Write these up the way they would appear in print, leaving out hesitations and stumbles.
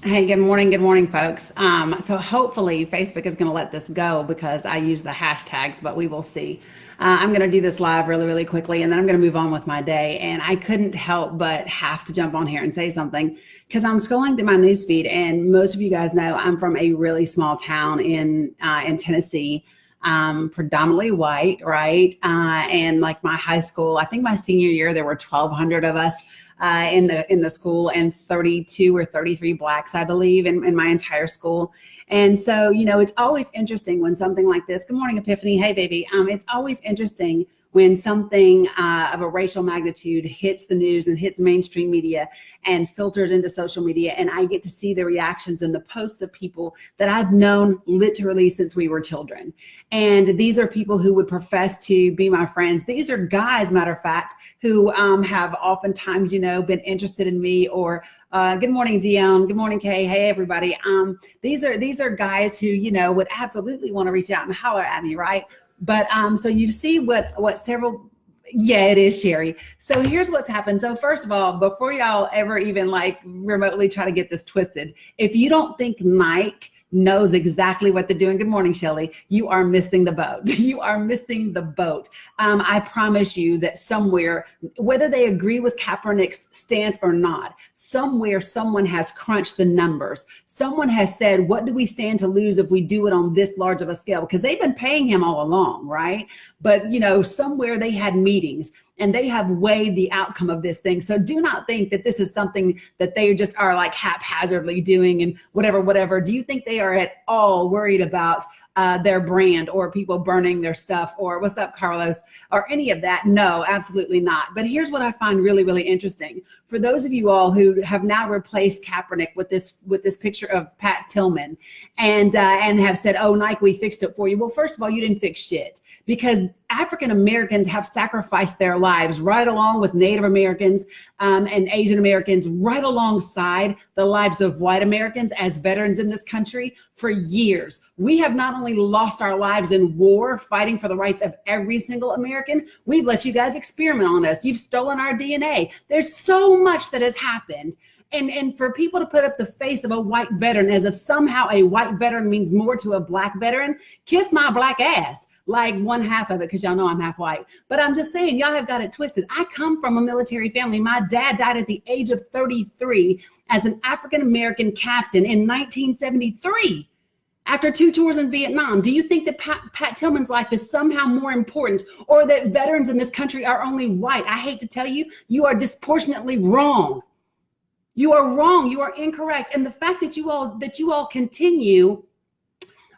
Hey, good morning, folks. So hopefully Facebook is going to let this go because I use the hashtags, but we will see. I'm going to do this live really, really quickly, and then I'm going to move on with my day. And I couldn't help but have to jump on here and say something because I'm scrolling through my newsfeed, and most of you guys know I'm from a really small town in Tennessee. Predominantly white, right? And like my high school, I think my senior year there were 1,200 of us in the school, and 32 or 33 blacks, I believe, in my entire school. And so, it's always interesting when something like this. Good morning, Epiphany. Hey, baby. It's always interesting when something of a racial magnitude hits the news and hits mainstream media and filters into social media, and I get to see the reactions and the posts of people that I've known literally since we were children. And these are people who would profess to be my friends. These are guys, matter of fact, who have oftentimes, been interested in me. Or good morning, Dion. Good morning, Kay. Hey, everybody. These are guys who, would absolutely want to reach out and holler at me, right? But so you see what several, yeah, it is, Sherry. So here's what's happened. So first of all, before y'all ever even like remotely try to get this twisted, if you don't think Nike knows exactly what they're doing, good morning, Shelly, you are missing the boat. You are missing the boat. I promise you that somewhere, whether they agree with Kaepernick's stance or not, somewhere someone has crunched the numbers. Someone has said, what do we stand to lose if we do it on this large of a scale? Because they've been paying him all along, right? But, somewhere they had meetings and they have weighed the outcome of this thing. So do not think that this is something that they just are like haphazardly doing and whatever. Do you think they are at all worried about their brand or people burning their stuff or what's up, Carlos, or any of that? No, absolutely not. But here's what I find really, really interesting. For those of you all who have now replaced Kaepernick with this picture of Pat Tillman and have said, oh, Nike, we fixed it for you. Well, first of all, you didn't fix shit, because African Americans have sacrificed their lives right along with Native Americans and Asian Americans, right alongside the lives of white Americans as veterans in this country for years. We have not only lost our lives in war fighting for the rights of every single American, we've let you guys experiment on us. You've stolen our DNA. There's so much that has happened. And for people to put up the face of a white veteran as if somehow a white veteran means more to a black veteran, kiss my black ass. Like one half of it, because y'all know I'm half white. But I'm just saying, y'all have got it twisted. I come from a military family. My dad died at the age of 33 as an African-American captain in 1973 after 2 tours in Vietnam. Do you think that Pat Tillman's life is somehow more important, or that veterans in this country are only white? I hate to tell you, you are disproportionately wrong. You are wrong. You are incorrect. And the fact that you all continue.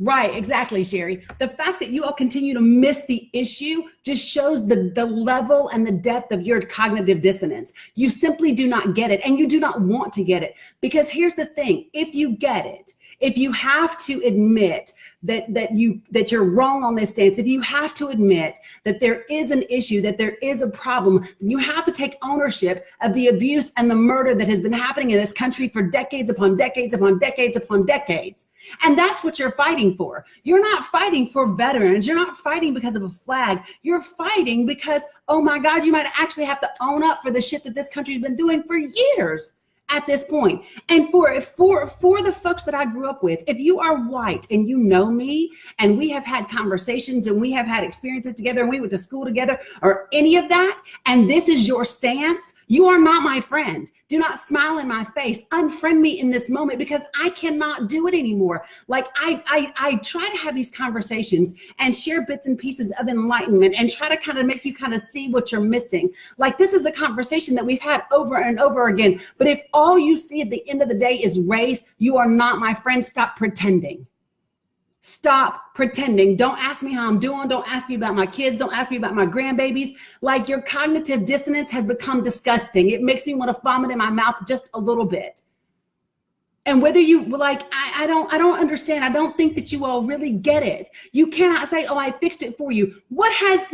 Right, exactly, Sherry. The fact that you all continue to miss the issue just shows the level and the depth of your cognitive dissonance. You simply do not get it, and you do not want to get it. Because here's the thing, if you get it, if you have to admit that you're wrong on this stance, if you have to admit that there is an issue, that there is a problem, then you have to take ownership of the abuse and the murder that has been happening in this country for decades upon decades upon decades upon decades. And that's what you're fighting for. You're not fighting for veterans. You're not fighting because of a flag. You're fighting because, oh my God, you might actually have to own up for the shit that this country's been doing for years at this point. And for the folks that I grew up with, if you are white and you know me and we have had conversations and we have had experiences together and we went to school together or any of that, and this is your stance, you are not my friend. Do not smile in my face. Unfriend me in this moment, because I cannot do it anymore. Like I try to have these conversations and share bits and pieces of enlightenment and try to kind of make you kind of see what you're missing. Like this is a conversation that we've had over and over again. But if all you see at the end of the day is race, you are not my friend. Stop pretending. Stop pretending. Don't ask me how I'm doing. Don't ask me about my kids. Don't ask me about my grandbabies. Like, your cognitive dissonance has become disgusting. It makes me want to vomit in my mouth just a little bit. And whether you like, I don't understand. I don't think that you all really get it. You cannot say, oh, I fixed it for you. What has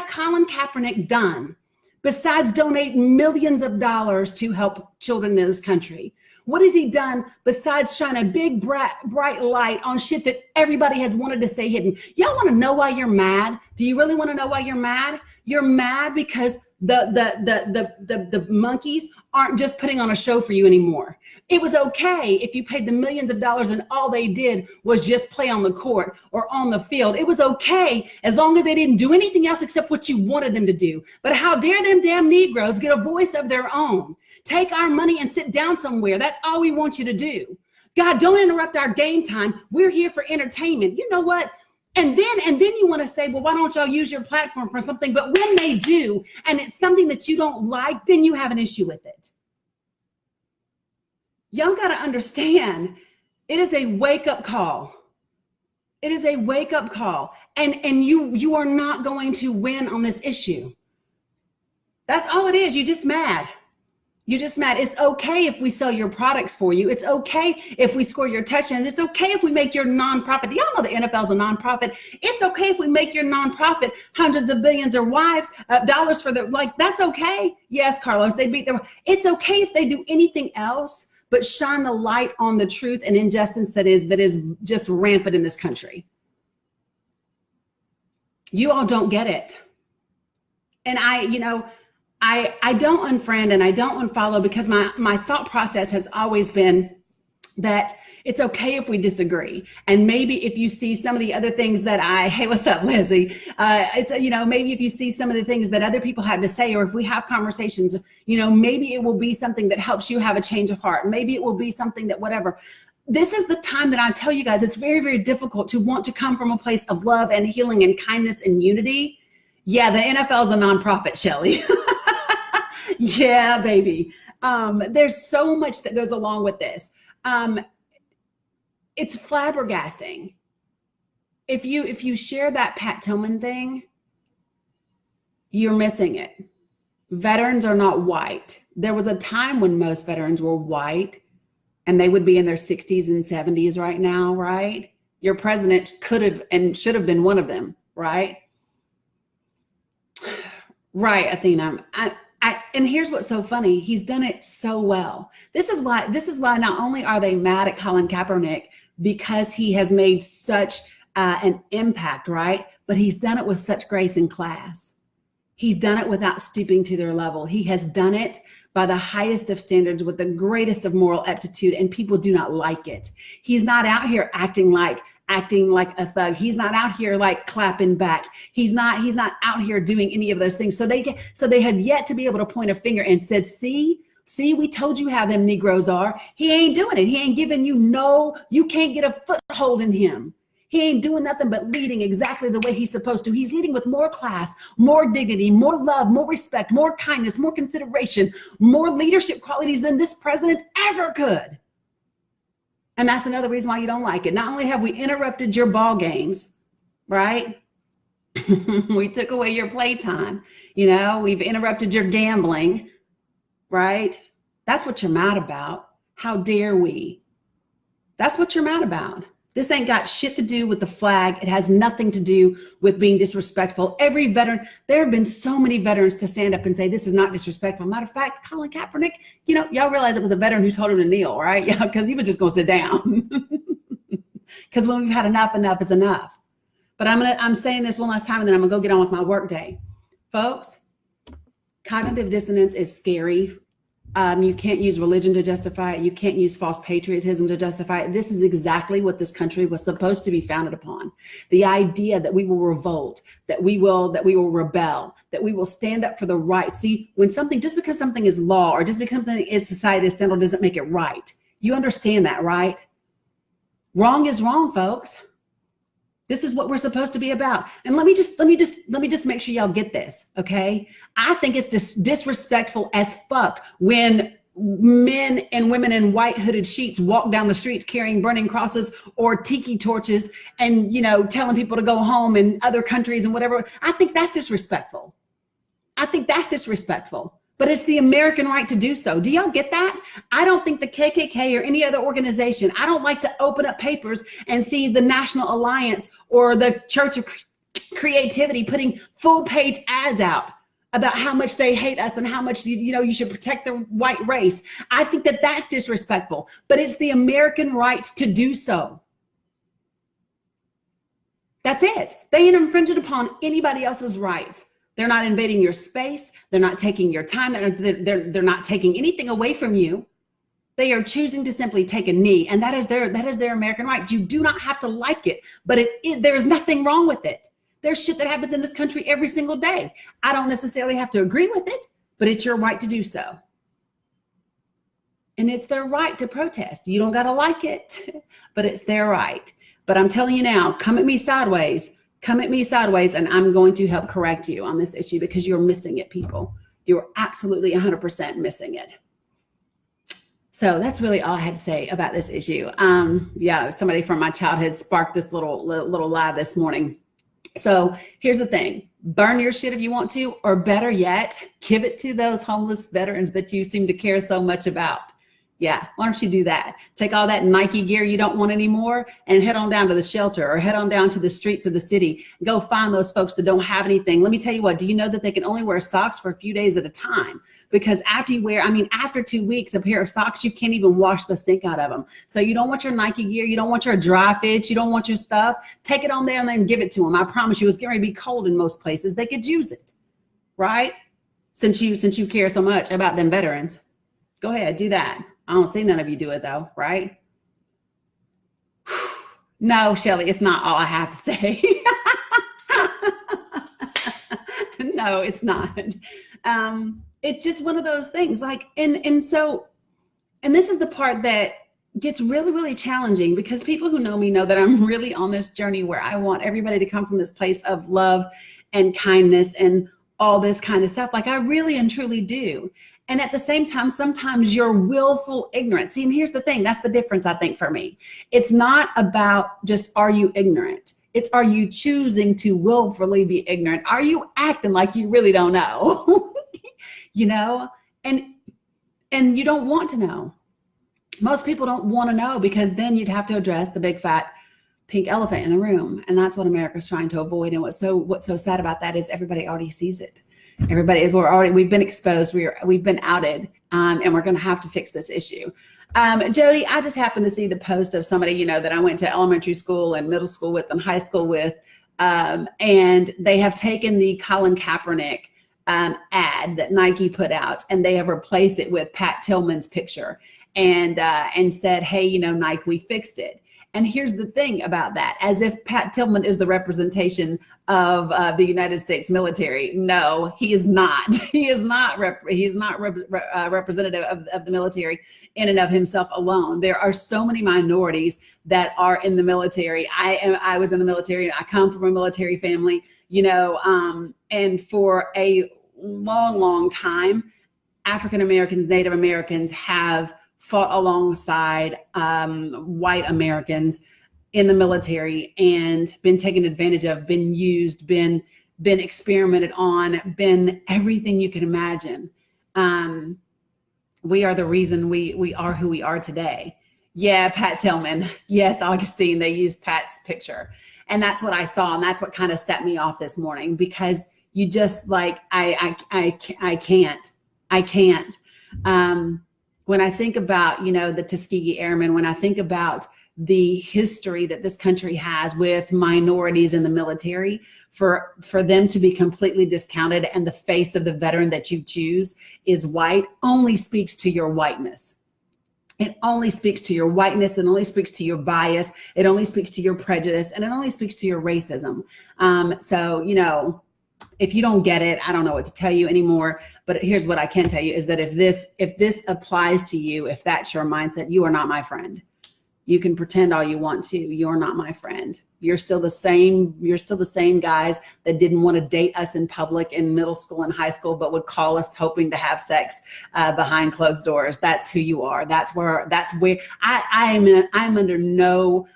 Colin Kaepernick done besides donate millions of dollars to help children in this country? What has he done besides shine a big bright light on shit that everybody has wanted to stay hidden? Y'all want to know why you're mad? Do you really want to know why you're mad? You're mad because The monkeys aren't just putting on a show for you anymore. It was okay if you paid them millions of dollars and all they did was just play on the court or on the field. It was okay as long as they didn't do anything else except what you wanted them to do. But how dare them damn Negroes get a voice of their own? Take our money and sit down somewhere. That's all we want you to do. God, don't interrupt our game time. We're here for entertainment. You know what? And then you want to say, well, why don't y'all use your platform for something? But when they do, and it's something that you don't like, then you have an issue with it. Y'all got to understand, it is a wake-up call. It is a wake-up call. And you are not going to win on this issue. That's all it is. You're just mad. You're just mad. It's okay if we sell your products for you. It's okay if we score your touchdowns. It's okay if we make your nonprofit. Y'all know the NFL's a nonprofit. It's okay if we make your nonprofit hundreds of billions or dollars for that's okay. Yes, Carlos, they beat them. It's okay if they do anything else but shine the light on the truth and injustice that is just rampant in this country. You all don't get it. And I don't unfriend and I don't unfollow because my thought process has always been that it's okay if we disagree. And maybe if you see some of the other things that hey, what's up, Lizzie? Maybe if you see some of the things that other people have to say, or if we have conversations, maybe it will be something that helps you have a change of heart. Maybe it will be something that whatever. This is the time that I tell you guys, it's very, very difficult to want to come from a place of love and healing and kindness and unity. Yeah, the NFL is a nonprofit, Shelly. Yeah, baby. There's so much that goes along with this. It's flabbergasting. If you share that Pat Tillman thing, you're missing it. Veterans are not white. There was a time when most veterans were white and they would be in their 60s and 70s right now, right? Your president could have and should have been one of them, right? Right, Athena. And here's what's so funny. He's done it so well. This is why not only are they mad at Colin Kaepernick because he has made such an impact, right? But he's done it with such grace and class. He's done it without stooping to their level. He has done it by the highest of standards with the greatest of moral aptitude, and people do not like it. He's not out here acting like a thug. He's not out here like clapping back. He's not out here doing any of those things. So they have yet to be able to point a finger and said, see, we told you how them Negroes are. He ain't doing it. He ain't giving you can't get a foothold in him. He ain't doing nothing but leading exactly the way he's supposed to. He's leading with more class, more dignity, more love, more respect, more kindness, more consideration, more leadership qualities than this president ever could. And that's another reason why you don't like it. Not only have we interrupted your ball games, right? We took away your playtime. We've interrupted your gambling, right? That's what you're mad about. How dare we? That's what you're mad about. This ain't got shit to do with the flag. It has nothing to do with being disrespectful. Every veteran, there have been so many veterans to stand up and say, this is not disrespectful. Matter of fact, Colin Kaepernick, y'all realize it was a veteran who told him to kneel, right? Yeah, because he was just going to sit down. Because when we've had enough is enough. But I'm saying this one last time, and then I'm gonna go get on with my work day. Folks, cognitive dissonance is scary. You can't use religion to justify it. You can't use false patriotism to justify it. This is exactly what this country was supposed to be founded upon. The idea that we will revolt, that we will rebel, that we will stand up for the right. See, just because something is law or just because something is society's standard doesn't make it right. You understand that, right? Wrong is wrong, folks. This is what we're supposed to be about. And let me just make sure y'all get this, okay? I think it's just disrespectful as fuck when men and women in white hooded sheets walk down the streets carrying burning crosses or tiki torches and, telling people to go home in other countries and whatever. I think that's disrespectful. But it's the American right to do so. Do y'all get that? I don't think the KKK or any other organization, I don't like to open up papers and see the National Alliance or the Church of Creativity putting full page ads out about how much they hate us and how much, you should protect the white race. I think that that's disrespectful, but it's the American right to do so. That's it. They ain't infringed upon anybody else's rights. They're not invading your space. They're not taking your time. They're not taking anything away from you. They are choosing to simply take a knee, and that is their American right. You do not have to like it, but there is nothing wrong with it. There's shit that happens in this country every single day. I don't necessarily have to agree with it, but it's your right to do so. And it's their right to protest. You don't got to like it, but it's their right. But I'm telling you now, come at me sideways, and I'm going to help correct you on this issue because you're missing it, people. You're absolutely 100% missing it. So that's really all I had to say about this issue. Yeah, somebody from my childhood sparked this little live this morning. So here's the thing. Burn your shit if you want to, or better yet, give it to those homeless veterans that you seem to care so much about. Yeah, why don't you do that? Take all that Nike gear you don't want anymore and head on down to the shelter or head on down to the streets of the city. Go find those folks that don't have anything. Let me tell you what, do you know that they can only wear socks for a few days at a time? Because after 2 weeks, a pair of socks, you can't even wash the stink out of them. So you don't want your Nike gear. You don't want your dry fits. You don't want your stuff. Take it on down there and give it to them. I promise you, it's going to be cold in most places. They could use it, right? Since you care so much about them veterans, go ahead, do that. I don't see none of you do it though, right? No, Shelly, it's not all I have to say. No, it's not. It's just one of those things. And this is the part that gets really, really challenging, because people who know me know that I'm really on this journey where I want everybody to come from this place of love and kindness and all this kind of stuff. I really and truly do. And at the same time, sometimes your willful ignorance. See, and here's the thing. That's the difference, I think, for me. It's not about just, are you ignorant? It's, are you choosing to willfully be ignorant? Are you acting like you really don't know? And you don't want to know. Most people don't want to know, because then you'd have to address the big fat pink elephant in the room. And that's what America's trying to avoid. And what's so sad about that is everybody already sees it. We've been exposed, we've been outed, and we're going to have to fix this issue. Jody, I just happened to see the post of somebody, that I went to elementary school and middle school with and high school with, and they have taken the Colin Kaepernick ad that Nike put out, and they have replaced it with Pat Tillman's picture, and said, hey, Nike, we fixed it. And here's the thing about that, as if Pat Tillman is the representation of the United States military. No, he is not. He is not representative of the military in and of himself alone. There are so many minorities that are in the military. I was in the military. I come from a military family, and for a long, long time, African Americans, Native Americans have fought alongside white Americans in the military and been taken advantage of, been used, been experimented on, been everything you can imagine. We are the reason we are who we are today. Yeah, Pat Tillman. Yes, Augustine, they used Pat's picture. And that's what I saw. And that's what kind of set me off this morning, because you just I can't. When I think about, the Tuskegee Airmen, when I think about the history that this country has with minorities in the military, for them to be completely discounted and the face of the veteran that you choose is white, only speaks to your whiteness. It only speaks to your whiteness. It only speaks to your bias. It only speaks to your prejudice, and it only speaks to your racism. If you don't get it, I don't know what to tell you anymore. But here's what I can tell you is that if this applies to you, if that's your mindset, you are not my friend. You can pretend all you want to. You're not my friend. You're still the same guys that didn't want to date us in public in middle school and high school, but would call us hoping to have sex behind closed doors. That's who you are. That's where I'm under no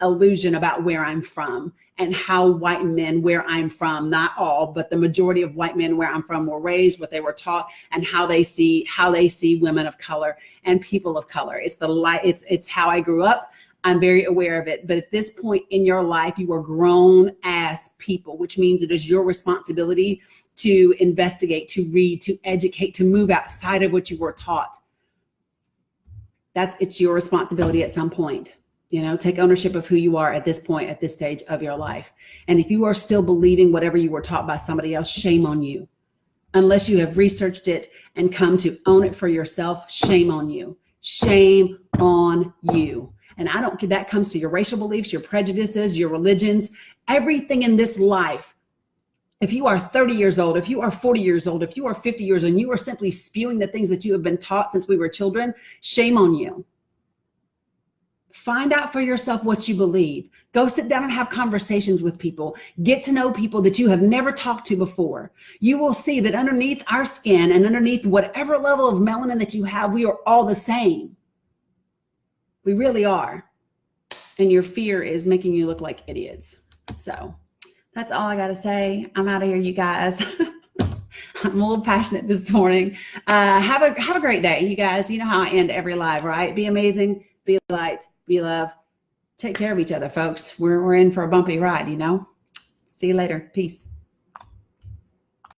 illusion about where I'm from and how white men where I'm from, not all, but the majority of white men where I'm from were raised, what they were taught, and how they see women of color and people of color. It's how I grew up. I'm very aware of it. But at this point in your life, you are grown ass people, which means it is your responsibility to investigate, to read, to educate, to move outside of what you were taught. It's your responsibility at some point. Take ownership of who you are at this point, at this stage of your life. And if you are still believing whatever you were taught by somebody else, shame on you. Unless you have researched it and come to own it for yourself, shame on you. Shame on you. And that comes to your racial beliefs, your prejudices, your religions, everything in this life. If you are 30 years old, if you are 40 years old, if you are 50 years old, and you are simply spewing the things that you have been taught since we were children, shame on you. Find out for yourself what you believe. Go sit down and have conversations with people. Get to know people that you have never talked to before. You will see that underneath our skin and underneath whatever level of melanin that you have, we are all the same. We really are. And your fear is making you look like idiots. So that's all I got to say. I'm out of here, you guys. I'm a little passionate this morning. Have a great day, you guys. You know how I end every live, right? Be amazing, be light, be love. Take care of each other, folks. We're in for a bumpy ride, See you later. Peace.